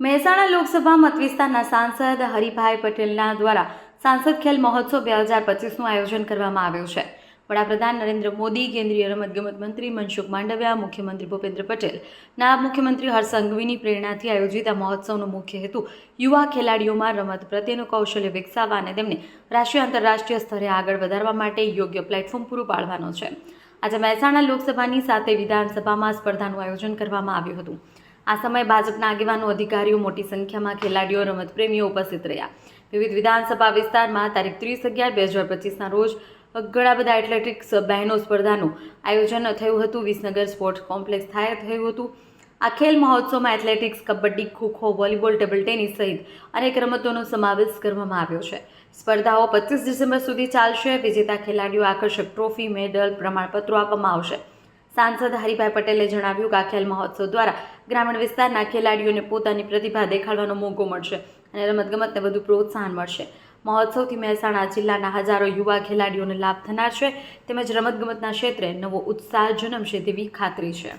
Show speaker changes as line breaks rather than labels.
મહેસાણા લોકસભા મતવિસ્તારના સાંસદ હરિભાઈ પટેલના દ્વારા સાંસદ ખેલ મહોત્સવ 2025નું આયોજન કરવામાં આવ્યું છે। વડાપ્રધાન નરેન્દ્ર મોદી, કેન્દ્રીય રમતગમત મંત્રી મનસુખ માંડવિયા, મુખ્યમંત્રી ભૂપેન્દ્ર પટેલ, નાયબ મુખ્યમંત્રી હર્ષ સંઘવીની પ્રેરણાથી આયોજિત આ મહોત્સવનો મુખ્ય હેતુ યુવા ખેલાડીઓમાં રમત પ્રત્યેનું કૌશલ્ય વિકસાવવા અને તેમને રાષ્ટ્રીય આંતરરાષ્ટ્રીય સ્તરે આગળ વધારવા માટે યોગ્ય પ્લેટફોર્મ પૂરું પાડવાનો છે। આજે મહેસાણા લોકસભાની સાથે વિધાનસભામાં સ્પર્ધાનું આયોજન કરવામાં આવ્યું હતું। આ સમયે ભાજપના આગેવાનો, અધિકારીઓ, મોટી સંખ્યામાં ખેલાડીઓ, રમતપ્રેમીઓ ઉપસ્થિત રહ્યા। વિવિધ વિધાનસભા વિસ્તારમાં તારીખ 30/11/2025ના રોજ ઘણા બધા એથ્લેટિક્સ બહેનો સ્પર્ધાનું આયોજન થયું હતું। વિસનગર સ્પોર્ટ્સ કોમ્પ્લેક્સ ખાતે થયું હતું। આ ખેલ મહોત્સવમાં athletics, kabaddi, kho kho, volleyball, table tennis સહિત અનેક રમતોનો સમાવેશ કરવામાં આવ્યો છે। સ્પર્ધાઓ 25 ડિસેમ્બર સુધી ચાલશે। વિજેતા ખેલાડીઓ આકર્ષક ટ્રોફી, મેડલ, પ્રમાણપત્રો આપવામાં આવશે। સાંસદ હરિભાઈ પટેલે જણાવ્યું કે આ ખેલ મહોત્સવ દ્વારા ગ્રામીણ વિસ્તારના ખેલાડીઓને પોતાની પ્રતિભા દેખાડવાનો મોકો મળશે અને રમતગમતને વધુ પ્રોત્સાહન મળશે। મહોત્સવથી મહેસાણા જિલ્લાના હજારો યુવા ખેલાડીઓને લાભ થનાર છે તેમજ રમતગમતના ક્ષેત્રે નવો ઉત્સાહ જન્મશે તેવી ખાતરી છે।